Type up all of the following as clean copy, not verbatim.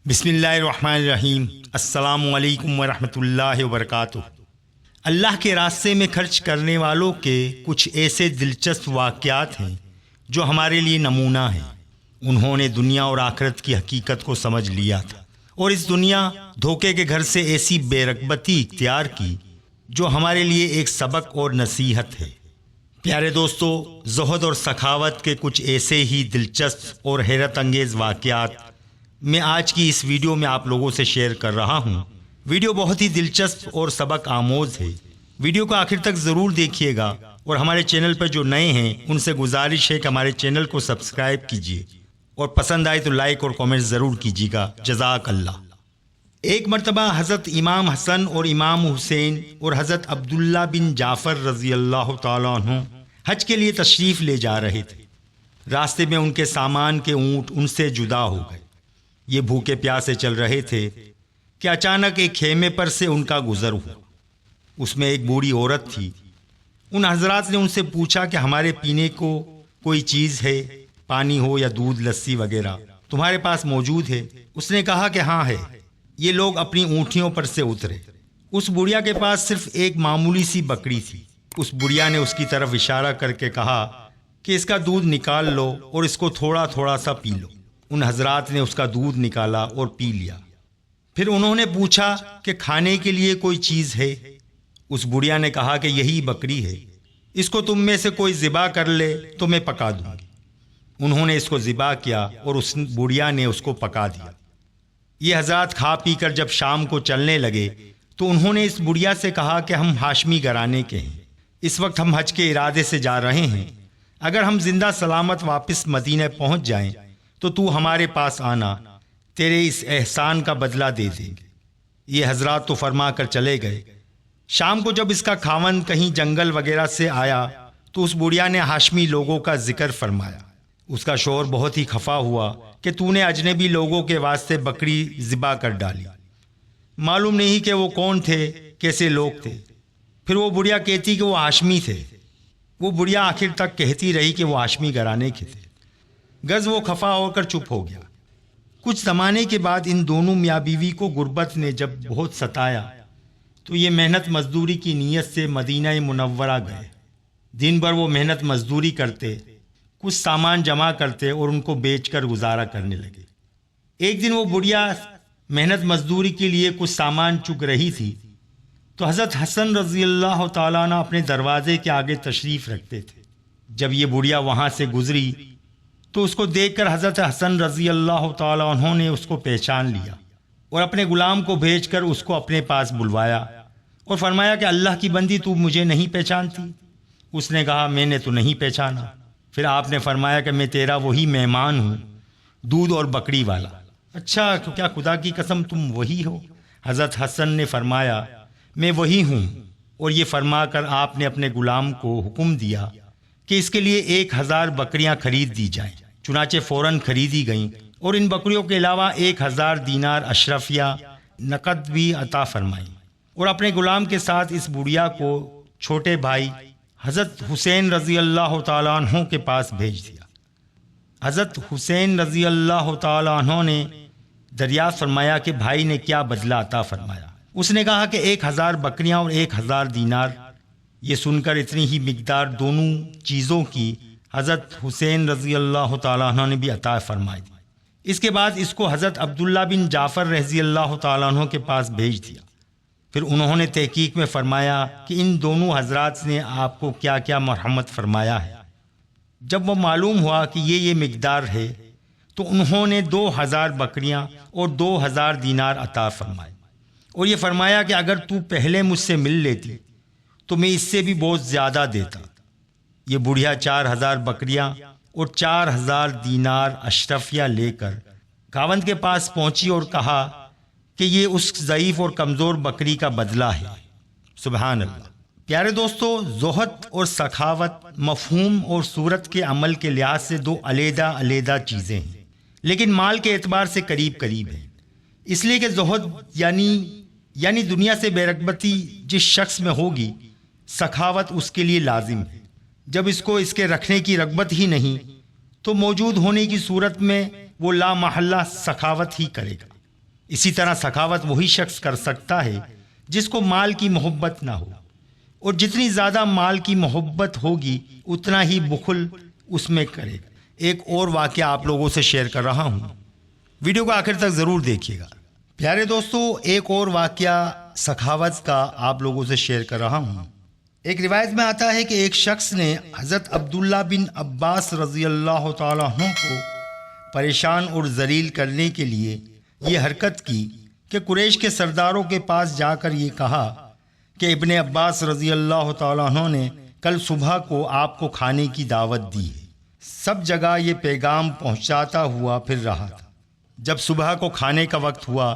بسم اللہ الرحمن الرحیم۔ السلام علیکم ورحمۃ اللہ وبرکاتہ۔ اللہ کے راستے میں خرچ کرنے والوں کے کچھ ایسے دلچسپ واقعات ہیں جو ہمارے لیے نمونہ ہیں۔ انہوں نے دنیا اور آخرت کی حقیقت کو سمجھ لیا تھا اور اس دنیا دھوکے کے گھر سے ایسی بے رغبتی اختیار کی جو ہمارے لیے ایک سبق اور نصیحت ہے۔ پیارے دوستو، زہد اور سخاوت کے کچھ ایسے ہی دلچسپ اور حیرت انگیز واقعات میں آج کی اس ویڈیو میں آپ لوگوں سے شیئر کر رہا ہوں۔ ویڈیو بہت ہی دلچسپ اور سبق آموز ہے۔ ویڈیو کو آخر تک ضرور دیکھیے گا اور ہمارے چینل پر جو نئے ہیں ان سے گزارش ہے کہ ہمارے چینل کو سبسکرائب کیجیے اور پسند آئے تو لائک اور کامنٹ ضرور کیجیے گا۔ جزاک اللہ۔ ایک مرتبہ حضرت امام حسن اور امام حسین اور حضرت عبداللہ بن جعفر رضی اللہ تعالیٰ عنہ حج کے لیے تشریف لے جا رہے تھے۔ راستے میں ان کے سامان کے اونٹ ان سے جدا ہو گئے۔ یہ بھوکے پیاسے چل رہے تھے کہ اچانک ایک خیمے پر سے ان کا گزر ہوا۔ اس میں ایک بوڑھی عورت تھی۔ ان حضرات نے ان سے پوچھا کہ ہمارے پینے کو کوئی چیز ہے، پانی ہو یا دودھ، لسی وغیرہ تمہارے پاس موجود ہے؟ اس نے کہا کہ ہاں ہے۔ یہ لوگ اپنی اونٹیوں پر سے اترے۔ اس بڑھیا کے پاس صرف ایک معمولی سی بکری تھی۔ اس بڑھیا نے اس کی طرف اشارہ کر کے کہا کہ اس کا دودھ نکال لو اور اس کو تھوڑا تھوڑا سا پی لو۔ ان حضرات نے اس کا دودھ نکالا اور پی لیا۔ پھر انہوں نے پوچھا کہ کھانے کے لیے کوئی چیز ہے؟ اس بڑھیا نے کہا کہ یہی بکری ہے، اس کو تم میں سے کوئی ذبح کر لے تو میں پکا دوں گی۔ انہوں نے اس کو ذبح کیا اور اس بڑھیا نے اس کو پکا دیا۔ یہ حضرات کھا پی کر جب شام کو چلنے لگے تو انہوں نے اس بڑھیا سے کہا کہ ہم ہاشمی گھرانے کے ہیں، اس وقت ہم حج کے ارادے سے جا رہے ہیں، اگر ہم زندہ سلامت واپس مدینہ پہنچ جائیں تو ہمارے پاس آنا، تیرے اس احسان کا بدلہ دے دیں گے۔ یہ حضرات تو فرما کر چلے گئے۔ شام کو جب اس کا خاوند کہیں جنگل وغیرہ سے آیا تو اس بڑھیا نے ہاشمی لوگوں کا ذکر فرمایا۔ اس کا شوہر بہت ہی خفا ہوا کہ تو نے اجنبی لوگوں کے واسطے بکری ذبح کر ڈالی۔ معلوم نہیں کہ وہ کون تھے، کیسے لوگ تھے۔ پھر وہ بڑھیا کہتی کہ وہ ہاشمی تھے۔ وہ بڑھیا آخر تک کہتی رہی کہ وہ ہاشمی گھرانے کے تھے۔ غز وہ خفا ہو کر چپ ہو گیا۔ کچھ زمانے کے بعد ان دونوں میاں بیوی کو غربت نے جب بہت ستایا تو یہ محنت مزدوری کی نیت سے مدینہ منورہ گئے۔ دن بھر وہ محنت مزدوری کرتے، کچھ سامان جمع کرتے اور ان کو بیچ کر گزارا کرنے لگے۔ ایک دن وہ بڑھیا محنت مزدوری کے لیے کچھ سامان چگ رہی تھی تو حضرت حسن رضی اللہ تعالیٰ عنہ اپنے دروازے کے آگے تشریف رکھتے تھے۔ جب یہ بڑھیا وہاں سے گزری تو اس کو دیکھ کر حضرت حسن رضی اللہ تعالیٰ عنہ نے اس کو پہچان لیا اور اپنے غلام کو بھیج کر اس کو اپنے پاس بلوایا اور فرمایا کہ اللہ کی بندی، تو مجھے نہیں پہچانتی؟ اس نے کہا میں نے تو نہیں پہچانا۔ پھر آپ نے فرمایا کہ میں تیرا وہی مہمان ہوں، دودھ اور بکری والا۔ اچھا، تو کیا خدا کی قسم تم وہی ہو؟ حضرت حسن نے فرمایا میں وہی ہوں، اور یہ فرما کر آپ نے اپنے غلام کو حکم دیا کہ اس کے لیے 1000 بکریاں خرید دی جائیں۔ چنانچہ فوراً خریدی گئیں اور ان بکریوں کے علاوہ 1000 دینار اشرفیہ نقد بھی عطا فرمائیں، اور اپنے غلام کے ساتھ اس بڑھیا کو چھوٹے بھائی حضرت حسین رضی اللہ تعالیٰ عنہ کے پاس بھیج دیا۔ حضرت حسین رضی اللہ تعالیٰ عنہ نے دریافت فرمایا کہ بھائی نے کیا بدلہ عطا فرمایا؟ اس نے کہا کہ 1000 بکریاں اور 1000 دینار۔ یہ سن کر اتنی ہی مقدار دونوں چیزوں کی حضرت حسین رضی اللہ تعالیٰ عنہ نے بھی عطا فرمائی۔ اس کے بعد اس کو حضرت عبداللہ بن جعفر رضی اللہ تعالیٰ عنہ کے پاس بھیج دیا۔ پھر انہوں نے تحقیق میں فرمایا کہ ان دونوں حضرات نے آپ کو کیا کیا مرحمت فرمایا ہے۔ جب وہ معلوم ہوا کہ یہ مقدار ہے تو انہوں نے 2000 بکریاں اور 2000 دینار عطا فرمائے، اور یہ فرمایا کہ اگر تو پہلے مجھ سے مل لیتی تو میں اس سے بھی بہت زیادہ دیتا۔ یہ بڑھیا 4000 بکریاں اور 4000 دینار اشرفیہ لے کر خاوند کے پاس پہنچی اور کہا کہ یہ اس ضعیف اور کمزور بکری کا بدلہ ہے۔ سبحان اللہ۔ پیارے دوستو، زہد اور سخاوت مفہوم اور صورت کے عمل کے لحاظ سے دو علیحدہ علیحدہ چیزیں ہیں، لیکن مال کے اعتبار سے قریب قریب ہیں۔ اس لیے کہ زہد یعنی دنیا سے بے رغبتی جس شخص میں ہوگی، سخاوت اس کے لیے لازم ہے۔ جب اس کو اس کے رکھنے کی رغبت ہی نہیں تو موجود ہونے کی صورت میں وہ لا محالہ سخاوت ہی کرے گا۔ اسی طرح سخاوت وہی شخص کر سکتا ہے جس کو مال کی محبت نہ ہو، اور جتنی زیادہ مال کی محبت ہوگی اتنا ہی بخل اس میں کرے گا۔ ایک اور واقعہ آپ لوگوں سے شیئر کر رہا ہوں، ویڈیو کو آخر تک ضرور دیکھیے گا۔ پیارے دوستو، ایک اور واقعہ سخاوت کا آپ لوگوں سے شیئر کر رہا ہوں۔ ایک روایت میں آتا ہے کہ ایک شخص نے حضرت عبداللہ بن عباس رضی اللہ تعالیٰ عنہ کو پریشان اور ذلیل کرنے کے لیے یہ حرکت کی کہ قریش کے سرداروں کے پاس جا کر یہ کہا کہ ابن عباس رضی اللہ تعالیٰ عنہ نے کل صبح کو آپ کو کھانے کی دعوت دی ہے۔ سب جگہ یہ پیغام پہنچاتا ہوا پھر رہا تھا۔ جب صبح کو کھانے کا وقت ہوا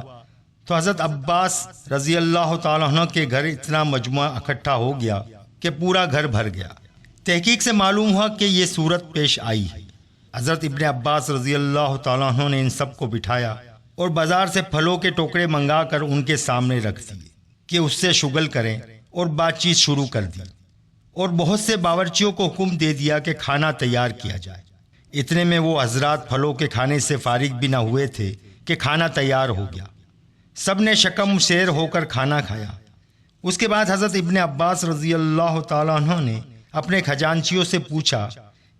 تو حضرت عباس رضی اللہ تعالیٰ عنہ کے گھر اتنا مجموعہ اکٹھا ہو گیا کہ پورا گھر بھر گیا۔ تحقیق سے معلوم ہوا کہ یہ صورت پیش آئی ہے۔ حضرت ابن عباس رضی اللہ تعالیٰ عنہ نے ان سب کو بٹھایا اور بازار سے پھلوں کے ٹوکرے منگا کر ان کے سامنے رکھ دیے کہ اس سے شغل کریں، اور بات چیت شروع کر دی، اور بہت سے باورچیوں کو حکم دے دیا کہ کھانا تیار کیا جائے۔ اتنے میں وہ حضرات پھلوں کے کھانے سے فارغ بھی نہ ہوئے تھے کہ کھانا تیار ہو گیا۔ سب نے شکم شیر ہو کر کھانا کھایا۔ اس کے بعد حضرت ابن عباس رضی اللہ تعالیٰ عنہ نے اپنے خزانچیوں سے پوچھا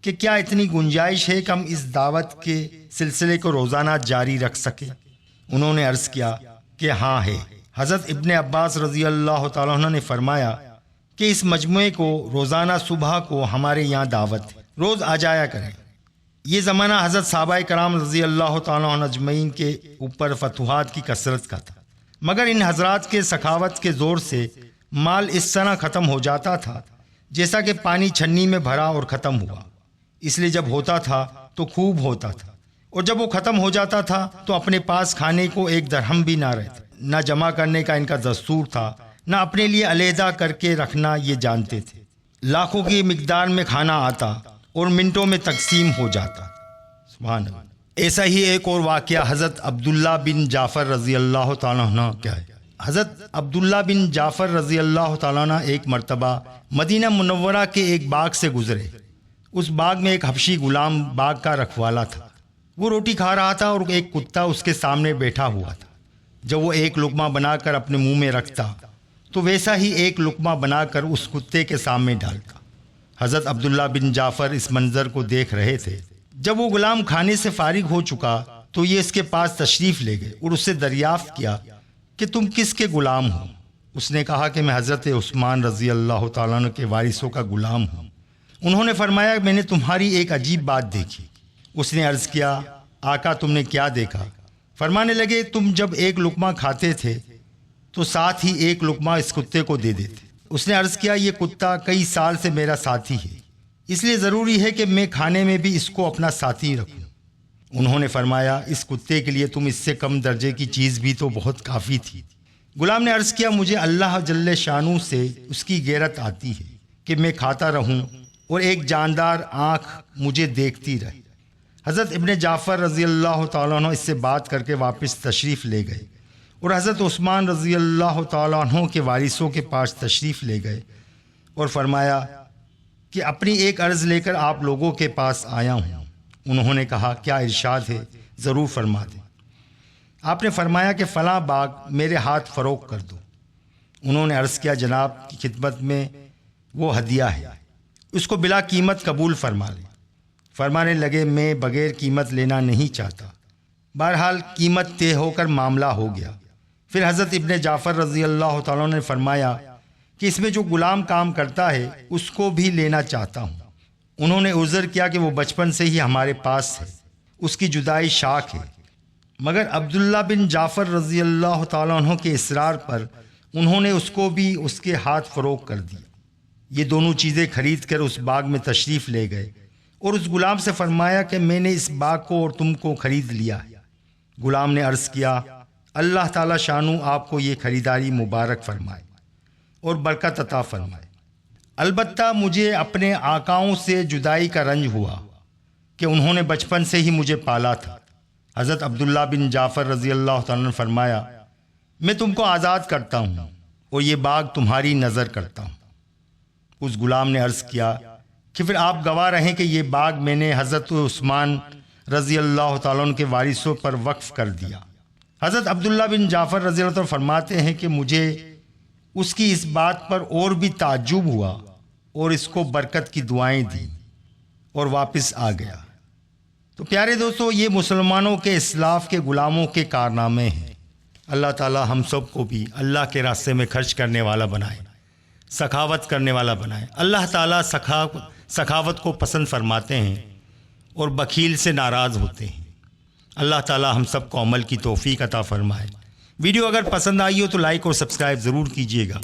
کہ کیا اتنی گنجائش ہے کہ ہم اس دعوت کے سلسلے کو روزانہ جاری رکھ سکیں؟ انہوں نے عرض کیا کہ ہاں ہے۔ حضرت ابن عباس رضی اللہ تعالیٰ عنہ نے فرمایا کہ اس مجموعے کو روزانہ صبح کو ہمارے یہاں دعوت ہے، روز آ جایا کریں۔ یہ زمانہ حضرت صحابہ کرام رضی اللہ تعالیٰ عنہ اجمعین کے اوپر فتوحات کی کثرت کا تھا، مگر ان حضرات کے سخاوت کے زور سے مال اس طرح ختم ہو جاتا تھا جیسا کہ پانی چھنی میں بھرا اور ختم ہوا۔ اس لیے جب ہوتا تھا تو خوب ہوتا تھا، اور جب وہ ختم ہو جاتا تھا تو اپنے پاس کھانے کو ایک درہم بھی نہ رہتا۔ نہ جمع کرنے کا ان کا دستور تھا، نہ اپنے لیے علیحدہ کر کے رکھنا یہ جانتے تھے۔ لاکھوں کی مقدار میں کھانا آتا اور منٹوں میں تقسیم ہو جاتا۔ سبحان اللہ۔ ایسا ہی ایک اور واقعہ حضرت عبداللہ بن جعفر رضی اللہ تعالیٰ عنہ کا ہے۔ حضرت عبداللہ بن جعفر رضی اللہ تعالیٰ عنہ ایک مرتبہ مدینہ منورہ کے ایک باغ سے گزرے۔ اس باغ میں ایک حبشی غلام باغ کا رکھوالا تھا۔ وہ روٹی کھا رہا تھا اور ایک کتا اس کے سامنے بیٹھا ہوا تھا۔ جب وہ ایک لقمہ بنا کر اپنے منہ میں رکھتا تو ویسا ہی ایک لقمہ بنا کر اس کتے کے سامنے ڈالتا۔ حضرت عبداللہ بن جعفر اس منظر کو دیکھ رہے تھے۔ جب وہ غلام کھانے سے فارغ ہو چکا تو یہ اس کے پاس تشریف لے گئے اور اس سے دریافت کیا کہ تم کس کے غلام ہو؟ اس نے کہا کہ میں حضرت عثمان رضی اللہ تعالیٰ عنہ کے وارثوں کا غلام ہوں۔ انہوں نے فرمایا میں نے تمہاری ایک عجیب بات دیکھی۔ اس نے عرض کیا آقا تم نے کیا دیکھا؟ فرمانے لگے تم جب ایک لقمہ کھاتے تھے تو ساتھ ہی ایک لقمہ اس کتے کو دے دیتے۔ اس نے عرض کیا یہ کتا کئی سال سے میرا ساتھی ہے، اس لیے ضروری ہے کہ میں کھانے میں بھی اس کو اپنا ساتھی رکھوں۔ انہوں نے فرمایا اس کتے کے لیے تم اس سے کم درجے کی چیز بھی تو بہت کافی تھی۔ غلام نے عرض کیا مجھے اللہ جل شانہ سے اس کی غیرت آتی ہے کہ میں کھاتا رہوں اور ایک جاندار آنکھ مجھے دیکھتی رہے۔ حضرت ابن جعفر رضی اللہ تعالیٰ عنہ اس سے بات کر کے واپس تشریف لے گئے اور حضرت عثمان رضی اللہ تعالیٰ عنہ کے وارثوں کے پاس تشریف لے گئے اور فرمایا کہ اپنی ایک عرض لے کر آپ لوگوں کے پاس آیا ہوں۔ انہوں نے کہا کیا ارشاد ہے؟ ضرور فرما دیں۔ آپ نے فرمایا کہ فلاں باغ میرے ہاتھ فروخت کر دو۔ انہوں نے عرض کیا جناب کی خدمت میں وہ ہدیہ ہے، اس کو بلا قیمت قبول فرما لیں۔ فرمانے لگے میں بغیر قیمت لینا نہیں چاہتا۔ بہرحال قیمت طے ہو کر معاملہ ہو گیا۔ پھر حضرت ابن جعفر رضی اللہ تعالیٰ نے فرمایا کہ اس میں جو غلام کام کرتا ہے اس کو بھی لینا چاہتا ہوں۔ انہوں نے عذر کیا کہ وہ بچپن سے ہی ہمارے پاس ہے، اس کی جدائی شاک ہے۔ مگر عبداللہ بن جعفر رضی اللہ تعالیٰ عنہ کے اصرار پر انہوں نے اس کو بھی اس کے ہاتھ فروخت کر دیا۔ یہ دونوں چیزیں خرید کر اس باغ میں تشریف لے گئے اور اس غلام سے فرمایا کہ میں نے اس باغ کو اور تم کو خرید لیا ہے۔ غلام نے عرض کیا اللہ تعالی شانو آپ کو یہ خریداری مبارک فرمائے اور برکت عطا فرمائے۔ البتہ مجھے اپنے آقاؤں سے جدائی کا رنج ہوا کہ انہوں نے بچپن سے ہی مجھے پالا تھا۔ حضرت عبداللہ بن جعفر رضی اللہ تعالیٰ نے فرمایا میں تم کو آزاد کرتا ہوں اور یہ باغ تمہاری نظر کرتا ہوں۔ اس غلام نے عرض کیا کہ پھر آپ گواہ رہیں کہ یہ باغ میں نے حضرت عثمان رضی اللہ تعالیٰ عنہ کے وارثوں پر وقف کر دیا۔ حضرت عبداللہ بن جعفر رضی اللہ عنہ فرماتے ہیں کہ مجھے اس کی اس بات پر اور بھی تعجب ہوا اور اس کو برکت کی دعائیں دی اور واپس آ گیا۔ تو پیارے دوستو، یہ مسلمانوں کے اسلاف کے غلاموں کے کارنامے ہیں۔ اللہ تعالی ہم سب کو بھی اللہ کے راستے میں خرچ کرنے والا بنائے، سخاوت کرنے والا بنائے۔ اللہ تعالی سخاوت کو پسند فرماتے ہیں اور بخیل سے ناراض ہوتے ہیں۔ اللہ تعالی ہم سب کو عمل کی توفیق عطا فرمائے۔ ویڈیو اگر پسند آئی ہو تو لائک اور سبسکرائب ضرور کیجیے گا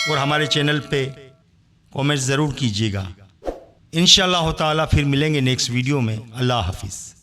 اور ہمارے چینل پہ کامنٹ ضرور کیجیے گا۔ انشاءاللہ تعالی پھر ملیں گے نیکسٹ ویڈیو میں۔ اللہ حافظ۔